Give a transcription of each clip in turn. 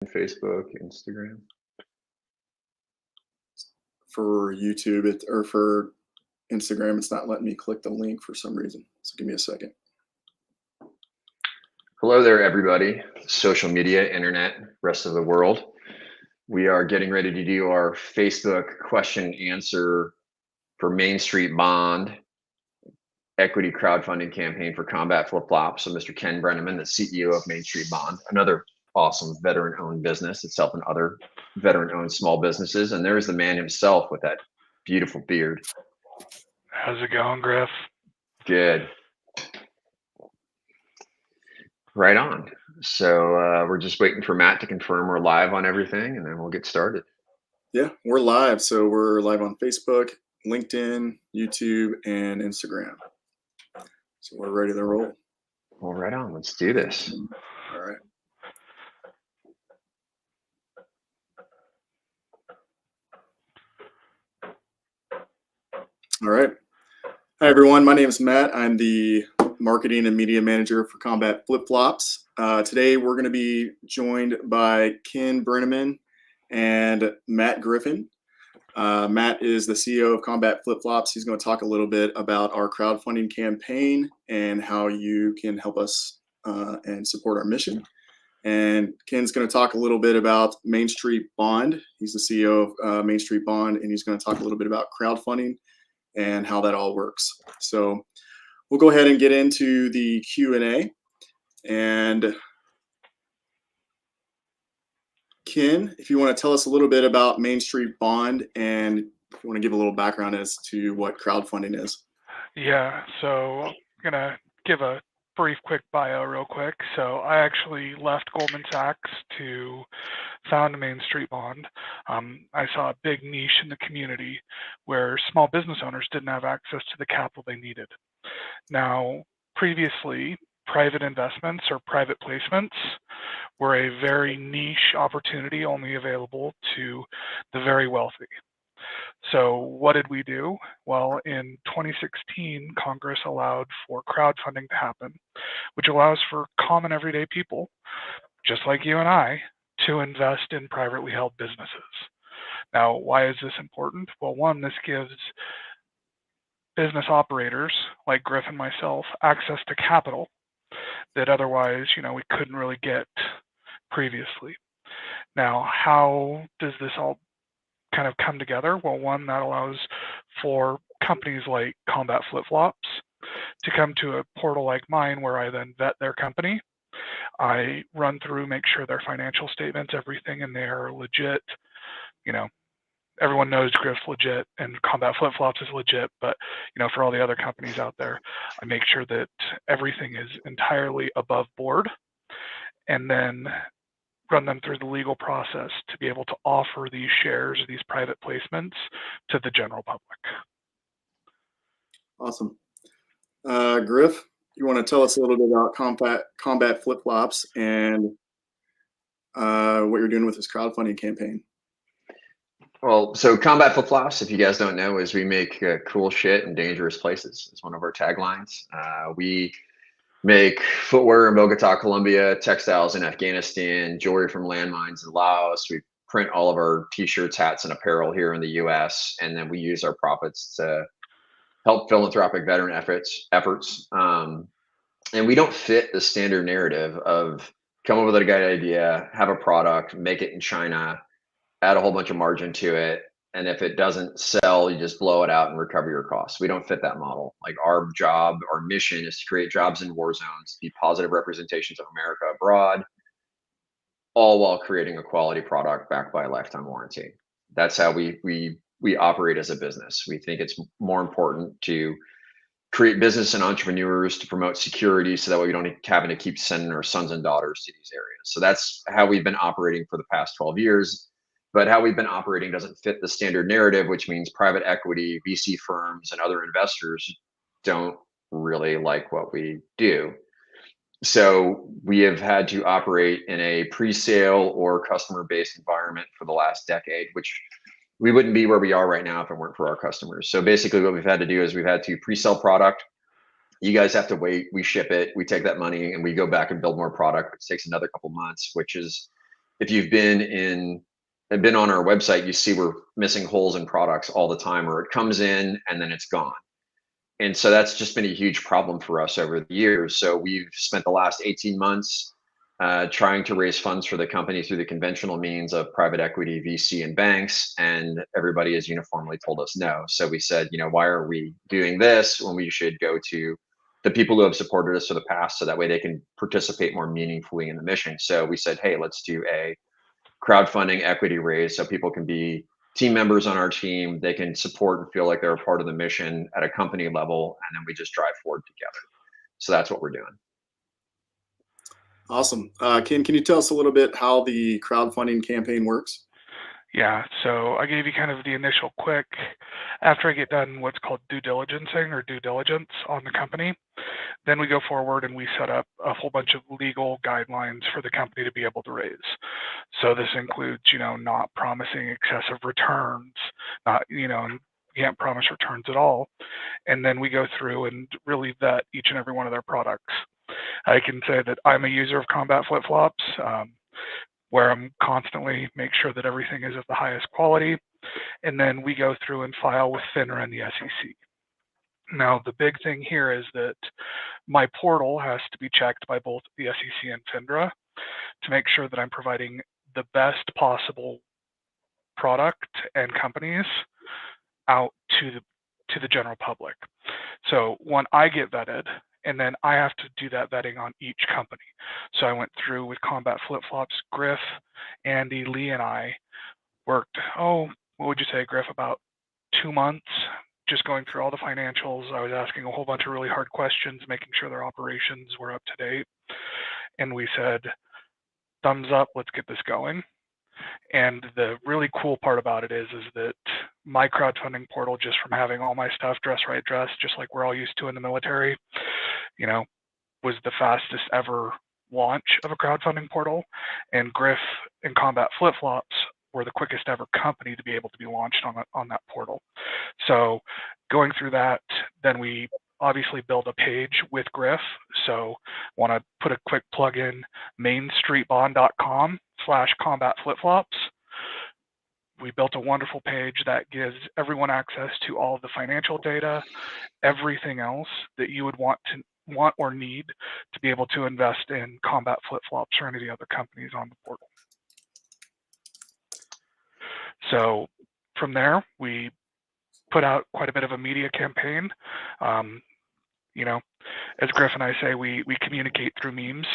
Facebook, Instagram. For YouTube, or for Instagram, it's not letting me click the link for some reason. So give me a second. Hello there, everybody. Social media, internet, rest of the world. We are getting ready to do our Facebook question and answer for Main Street Bond equity crowdfunding campaign for Combat Flip Flop. So Mr. Ken Brenneman, the CEO of Main Street Bond, another awesome veteran-owned business itself and other veteran-owned small businesses. And there's the man himself with that beautiful beard. How's it going, Griff? Good. Right on. So we're just waiting for Matt to confirm we're live on everything, and then we'll get started. Yeah, we're live. So we're live on Facebook, LinkedIn, YouTube, and Instagram. So we're ready to roll. Well, right on. Let's do this. All right. All right. Hi, everyone. My name is Matt. I'm the marketing and media manager for Combat Flip Flops. Today, we're going to be joined by Ken Brenneman and Matt Griffin. Matt is the CEO of Combat Flip Flops. He's going to talk a little bit about our crowdfunding campaign and how you can help us and support our mission. And Ken's going to talk a little bit about Main Street Bond. He's the CEO of Main Street Bond, and he's going to talk a little bit about crowdfunding and how that all works. So we'll go ahead and get into the Q&A. And Ken, if you want to tell us a little bit about Main Street Bond, and if you want to give a little background as to what crowdfunding is. Yeah, so I'm going to give a brief, quick bio real quick. So I actually left Goldman Sachs to found Main Street Bond. I saw a big niche in the community where small business owners didn't have access to the capital they needed. Now, previously, private investments or private placements were a very niche opportunity only available to the very wealthy. So what did we do? Well, in 2016, Congress allowed for crowdfunding to happen, which allows for common everyday people, just like you and I, to invest in privately held businesses. Now, why is this important? Well, one, this gives business operators like Griff and myself access to capital that otherwise, we couldn't really get previously. Now, how does this all kind of come together? Well, one, that allows for companies like Combat Flip Flops to come to a portal like mine where I then vet their company. I run through, make sure their financial statements, everything in there are legit. Everyone knows Griff's legit and Combat Flip Flops is legit, but for all the other companies out there, I make sure that everything is entirely above board, and then run them through the legal process to be able to offer these shares, these private placements to the general public. Awesome. Griff, you want to tell us a little bit about Combat Flip Flops and what you're doing with this crowdfunding campaign? Well, so Combat Flip Flops, if you guys don't know, is we make cool shit in dangerous places. It's one of our taglines. We make footwear in Bogota, Colombia, textiles in Afghanistan, jewelry from landmines in Laos. We print all of our t-shirts, hats, and apparel here in the US, and then we use our profits to help philanthropic veteran efforts. And we don't fit the standard narrative of come up with a good idea, have a product, make it in China, add a whole bunch of margin to it, and if it doesn't sell, you just blow it out and recover your costs. We don't fit that model. Like our job, our mission is to create jobs in war zones, be positive representations of America abroad, all while creating a quality product backed by a lifetime warranty. That's how we operate as a business. We think it's more important to create business and entrepreneurs to promote security so that way we don't having to keep sending our sons and daughters to these areas. So that's how we've been operating for the past 12 years. But how we've been operating doesn't fit the standard narrative, which means private equity, VC firms, and other investors don't really like what we do. So we have had to operate in a pre-sale or customer-based environment for the last decade, which we wouldn't be where we are right now if it weren't for our customers. So basically what we've had to do is we've had to pre-sell product. You guys have to wait, we ship it, we take that money and we go back and build more product. It takes another couple months, which is if you've been on our website, you see we're missing holes in products all the time, or it comes in and then it's gone. And so that's just been a huge problem for us over the years. So we've spent the last 18 months trying to raise funds for the company through the conventional means of private equity, VC, and banks. And everybody has uniformly told us no. So we said, why are we doing this when we should go to the people who have supported us for the past so that way they can participate more meaningfully in the mission? So we said, hey, let's do a crowdfunding equity raise so people can be team members on our team. They can support and feel like they're a part of the mission at a company level, and then we just drive forward together. So that's what we're doing. Awesome. Ken, can you tell us a little bit how the crowdfunding campaign works? Yeah, so I gave you kind of the initial quick, after I get done what's called due diligencing or due diligence on the company, then we go forward and we set up a whole bunch of legal guidelines for the company to be able to raise. So this includes, not promising excessive returns, not, you can't promise returns at all. And then we go through and really vet each and every one of their products. I can say that I'm a user of Combat flip-flops, where I'm constantly make sure that everything is of the highest quality. And then we go through and file with FINRA and the SEC. Now, the big thing here is that my portal has to be checked by both the SEC and FINRA to make sure that I'm providing the best possible product and companies out to the general public. So when I get vetted, and then I have to do that vetting on each company. So I went through with Combat Flip-Flops, Griff, Andy, Lee, and I worked, what would you say, Griff, about 2 months, just going through all the financials. I was asking a whole bunch of really hard questions, making sure their operations were up to date. And we said, thumbs up, let's get this going. And the really cool part about it is that my crowdfunding portal, just from having all my stuff dress right dress, just like we're all used to in the military, was the fastest ever launch of a crowdfunding portal. And Griff and Combat Flip-Flops were the quickest ever company to be able to be launched on that portal. So going through that, then we obviously build a page with Griff. So want to put a quick plug in, mainstreetbond.com/combat flip-flops. We built a wonderful page that gives everyone access to all of the financial data, everything else that you would want or need to be able to invest in Combat Flip-Flops or any of the other companies on the portal. So from there, we put out quite a bit of a media campaign. As Griff and I say, we communicate through memes.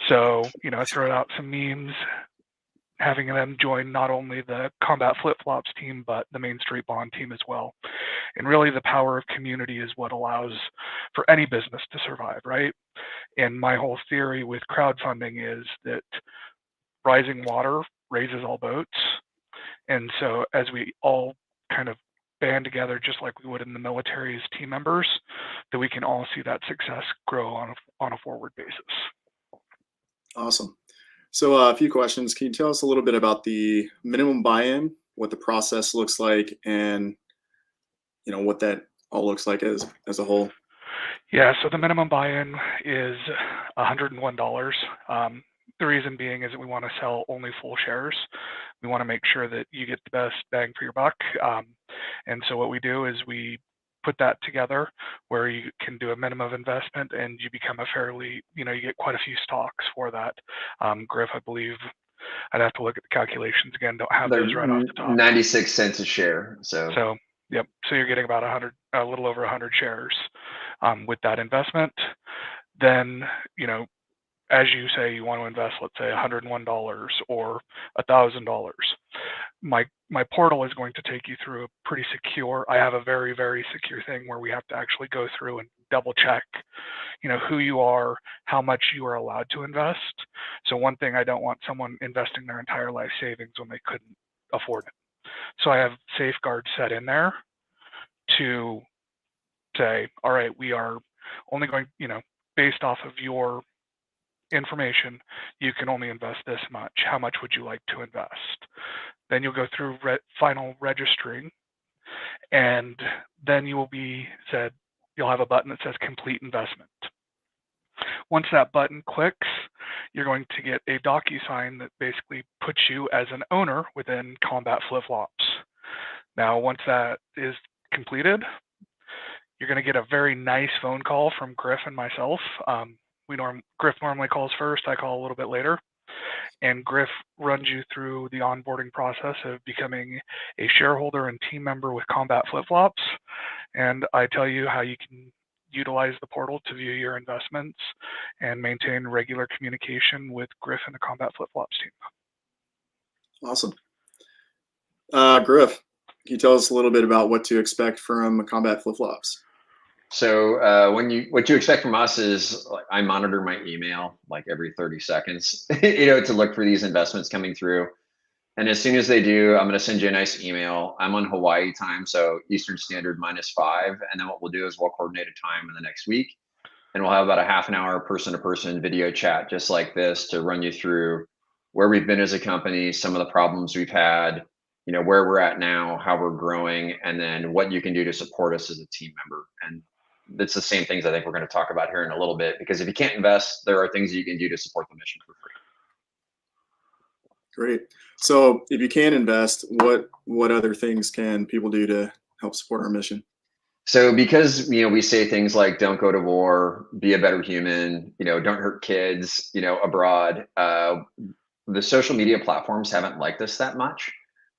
So, I throw out some memes, having them join not only the Combat Flip-Flops team, but the Main Street Bond team as well. And really the power of community is what allows for any business to survive, right? And my whole theory with crowdfunding is that rising water raises all boats. And so as we all kind of band together, just like we would in the military as team members, that we can all see that success grow on a forward basis. Awesome. So a few questions. Can you tell us a little bit about the minimum buy-in, what the process looks like, and what that all looks like as a whole? Yeah, so the minimum buy-in is $101. The reason being is that we want to sell only full shares. We want to make sure that you get the best bang for your buck. And so what we do is we put that together where you can do a minimum investment and you become a fairly, you get quite a few stocks for that. Griff, I believe, I'd have to look at the calculations again. Don't have those right off the top. 96 cents a share. So yep. So you're getting about a little over 100 shares with that investment. Then, as you say, you want to invest, let's say $101 or $1,000. My portal is going to take you through a pretty secure, I have a very, very secure thing where we have to actually go through and double check, who you are, how much you are allowed to invest. So one thing, I don't want someone investing their entire life savings when they couldn't afford it. So I have safeguards set in there to say, all right, we are only going, based off of your information, you can only invest this much. How much would you like to invest? Then you'll go through final registering, and then you will be said, you'll have a button that says complete investment. Once that button clicks, you're going to get a DocuSign that basically puts you as an owner within Combat Flip-Flops. Now, once that is completed, you're going to get a very nice phone call from Griff and myself. Griff normally calls first, I call a little bit later. And Griff runs you through the onboarding process of becoming a shareholder and team member with Combat Flip-Flops. And I tell you how you can utilize the portal to view your investments and maintain regular communication with Griff and the Combat Flip-Flops team. Awesome. Griff, can you tell us a little bit about what to expect from Combat Flip-Flops? So what you expect from us is, like, I monitor my email like every 30 seconds, to look for these investments coming through. And as soon as they do, I'm going to send you a nice email. I'm on Hawaii time, so Eastern Standard -5. And then what we'll do is we'll coordinate a time in the next week, and we'll have about a half an hour person-to-person video chat just like this to run you through where we've been as a company, some of the problems we've had, where we're at now, how we're growing, and then what you can do to support us as a team member. And it's the same things I think we're going to talk about here in a little bit, because if you can't invest, there are things you can do to support the mission for free. Great. So if you can invest, what other things can people do to help support our mission? So because, we say things like don't go to war, be a better human, don't hurt kids, abroad, the social media platforms haven't liked us that much,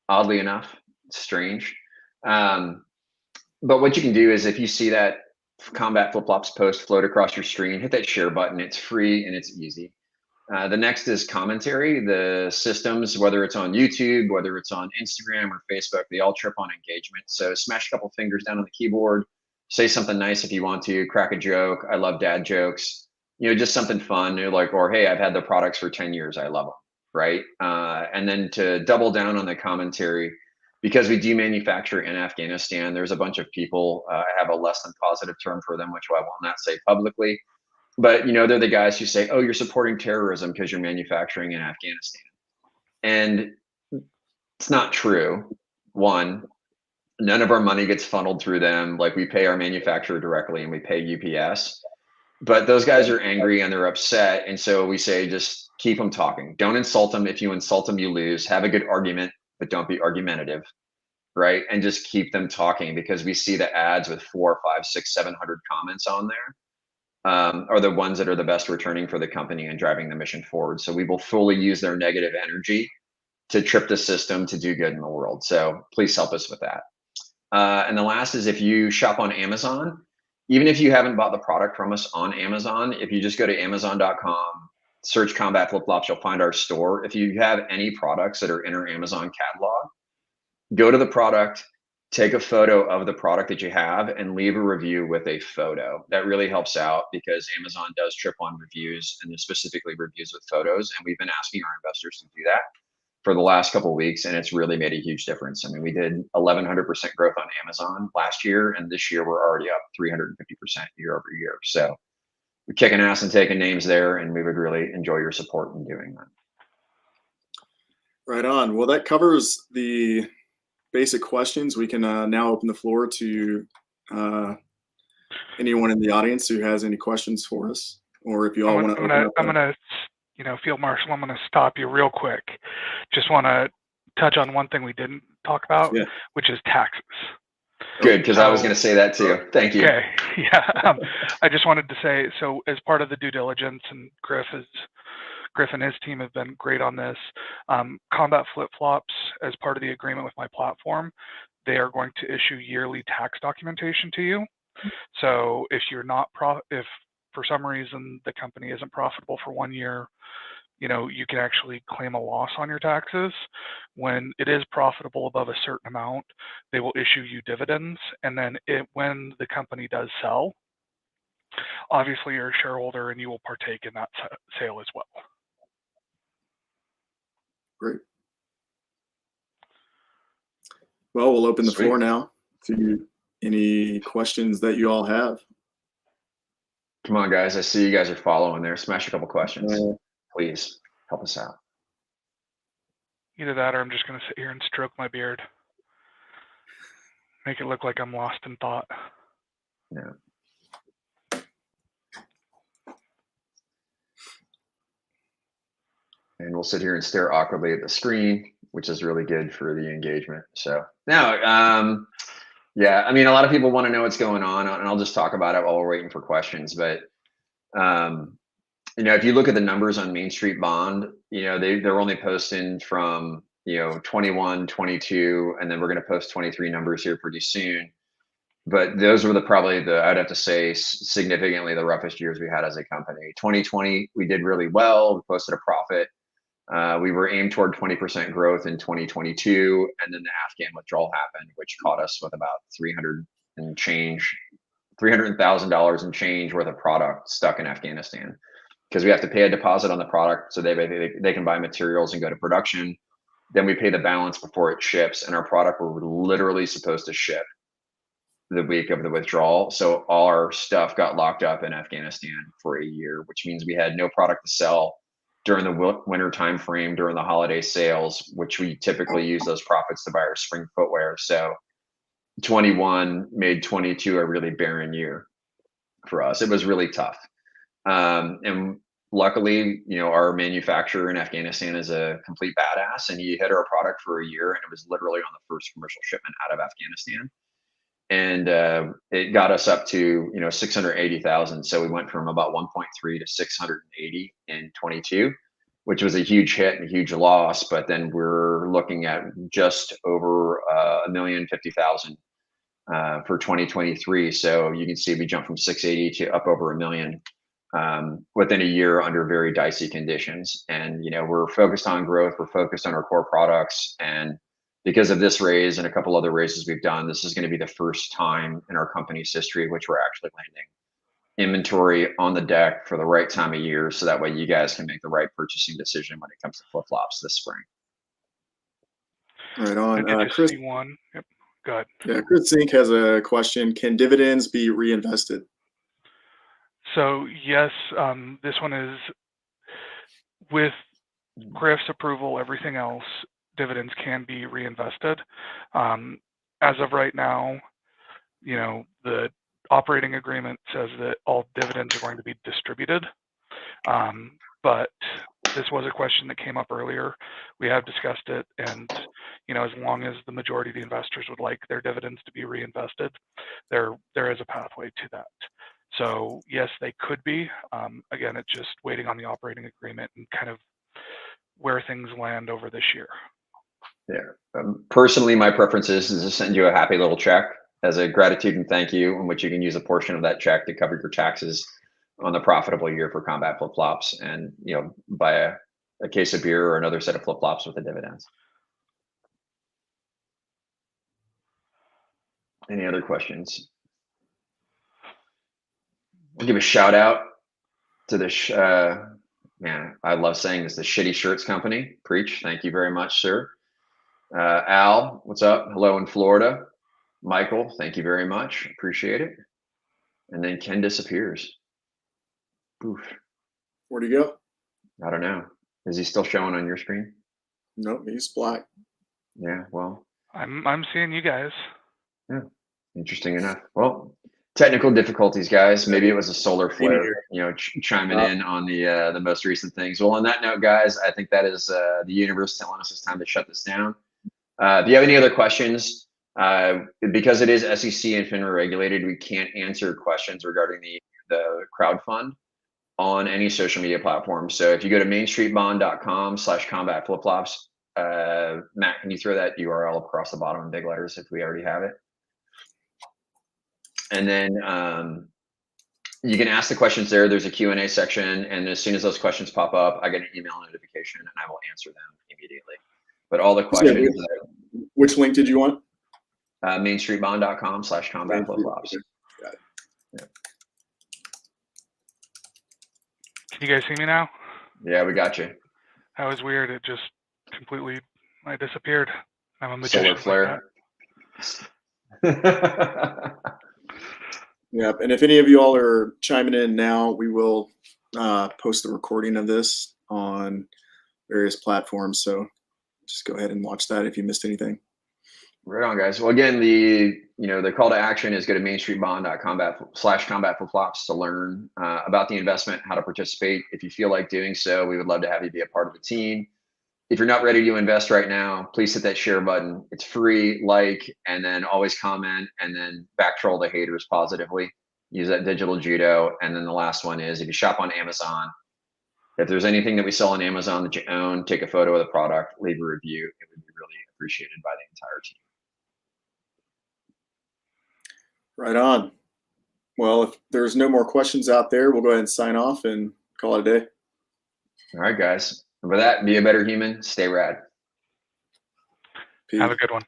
oddly enough. It's strange. But what you can do is, if you see that Combat Flip-Flops post float across your screen, hit that share button. It's free and it's easy. The next is commentary. The systems, whether it's on YouTube, whether it's on Instagram or Facebook, they all trip on engagement. So smash a couple fingers down on the keyboard, say something nice if you want to, crack a joke. I love dad jokes, just something fun, or hey, I've had the products for 10 years. I love them, right? And then to double down on the commentary, because we do manufacture in Afghanistan, there's a bunch of people, I have a less than positive term for them, which I will not say publicly. But, they're the guys who say, oh, you're supporting terrorism because you're manufacturing in Afghanistan. And it's not true. One, none of our money gets funneled through them. Like, we pay our manufacturer directly and we pay UPS. But those guys are angry and they're upset. And so we say, just keep them talking. Don't insult them. If you insult them, you lose. Have a good argument, but don't be argumentative, right? And just keep them talking, because we see the ads with 400, 500, 600, 700 comments on there. Are the ones that are the best returning for the company and driving the mission forward. So we will fully use their negative energy to trip the system to do good in the world. So please help us with that. And the last is, if you shop on Amazon, even if you haven't bought the product from us on Amazon, if you just go to Amazon.com, search Combat Flip-Flops, you'll find our store. If you have any products that are in our Amazon catalog, go to the product, take a photo of the product that you have, and leave a review with a photo. That really helps out, because Amazon does trip on reviews, and specifically reviews with photos. And we've been asking our investors to do that for the last couple of weeks, and it's really made a huge difference. I mean, we did 1,100% growth on Amazon last year, and this year we're already up 350% year over year. So we're kicking ass and taking names there, and we would really enjoy your support in doing that. Right on. Well, that covers the basic questions. We can now open the floor to anyone in the audience who has any questions for us, or if you all want to. I'm gonna, Field Marshal, I'm gonna stop you real quick. Just want to touch on one thing we didn't talk about, which is taxes. Good, because I was going to say that too. Thank you. Okay, yeah. I just wanted to say, so as part of the due diligence, and Griff and his team have been great on this. Combat Flip-Flops, as part of the agreement with my platform, they are going to issue yearly tax documentation to you. So if you're not if for some reason the company isn't profitable for 1 year, you can actually claim a loss on your taxes. When it is profitable above a certain amount, they will issue you dividends. And then when the company does sell, obviously you're a shareholder and you will partake in that sale as well. Great. Well, we'll open the floor now to any questions that you all have. Come on, guys. I see you guys are following there. Smash a couple questions. Please help us out. Either that, or I'm just going to sit here and stroke my beard. Make it look like I'm lost in thought. Yeah. and we'll sit here and stare awkwardly at the screen, which is really good for the engagement. So now, yeah, I mean, a lot of people want to know what's going on, and I'll just talk about it while we're waiting for questions. But if you look at the numbers on Main Street Bond, they're only posting from 21, 22, and then we're going to post 23 numbers here pretty soon. But those were I'd have to say, significantly the roughest years we had as a company. 2020, we did really well. We posted a profit. We were aimed toward 20% growth in 2022, and then the Afghan withdrawal happened, which caught us with about $300,000 and change worth of product stuck in Afghanistan, because we have to pay a deposit on the product so they can buy materials and go to production. Then we pay the balance before it ships, and our product were literally supposed to ship the week of the withdrawal. So all our stuff got locked up in Afghanistan for a year, which means we had no product to sell during the winter time frame, during the holiday sales, which we typically use those profits to buy our spring footwear. So 21 made 22 a really barren year for us. It was really tough. And luckily, our manufacturer in Afghanistan is a complete badass, and he hid our product for a year, and it was literally on the first commercial shipment out of Afghanistan. And it got us up to 680,000. So we went from about 1.3 to 680 in 22, which was a huge hit and a huge loss. But then we're looking at just over 1,050,000 for 2023. So you can see we jumped from 680 to up over 1 million within a year under very dicey conditions. And we're focused on growth. We're focused on our core products, and because of this raise and a couple other raises we've done, this is going to be the first time in our company's history which we're actually landing inventory on the deck for the right time of year, so that way you guys can make the right purchasing decision when it comes to flip-flops this spring. Right on. Did you Chris, see one? Yep. Go ahead. Yeah, Chris Zink has a question. Can dividends be reinvested? So yes, this one is with Griff's approval, everything else, dividends can be reinvested. As of right now, the operating agreement says that all dividends are going to be distributed. But this was a question that came up earlier. We have discussed it, and as long as the majority of the investors would like their dividends to be reinvested, there is a pathway to that. So yes, they could be. Again, it's just waiting on the operating agreement and kind of where things land over this year. Yeah. Personally, my preference is to send you a happy little check as a gratitude and thank you, in which you can use a portion of that check to cover your taxes on the profitable year for Combat Flip Flops, and buy a case of beer or another set of flip flops with the dividends. Any other questions? I'll give a shout out to the man, I love saying this, the Shitty Shirts Company. Preach. Thank you very much, sir. Al, what's up? Hello in Florida. Michael, thank you very much. Appreciate it. And then Ken disappears. Oof. Where'd he go? I don't know. Is he still showing on your screen? Nope, he's black. Yeah, well. I'm seeing you guys. Yeah, interesting enough. Well, technical difficulties, guys. Maybe it was a solar flare, chiming in on the most recent things. Well, on that note, guys, I think that is the universe telling us it's time to shut this down. If you have any other questions, because it is SEC and FINRA regulated, we can't answer questions regarding the crowdfund on any social media platform. So if you go to mainstreetbond.com/combatflipflops, Matt, can you throw that URL across the bottom in big letters if we already have it? And then you can ask the questions there. There's a Q&A section, and as soon as those questions pop up, I get an email notification and I will answer them immediately. But all the questions. Which link did you want? mainstreetbond.com/combatflipflops. Got it. Yeah. Can you guys see me now? Yeah, we got you. That was weird. It just completely, I disappeared. I'm a magician. Solar flare. Yep. And if any of you all are chiming in now, we will post the recording of this on various platforms. So just go ahead and watch that if you missed anything. Right on, guys. Well, again, the call to action is go to mainstreetbond.combat/combat-flip-flops to learn about the investment, how to participate. If you feel like doing so, we would love to have you be a part of the team. If you're not ready to invest right now, please hit that share button. It's free, and then always comment, and then back troll the haters positively. Use that digital judo. And then the last one is, if you shop on Amazon, if there's anything that we sell on Amazon that you own, take a photo of the product, leave a review. It would be really appreciated by the entire team. Right on. Well, if there's no more questions out there, we'll go ahead and sign off and call it a day. All right, guys. And with that, be a better human. Stay rad. Peace. Have a good one.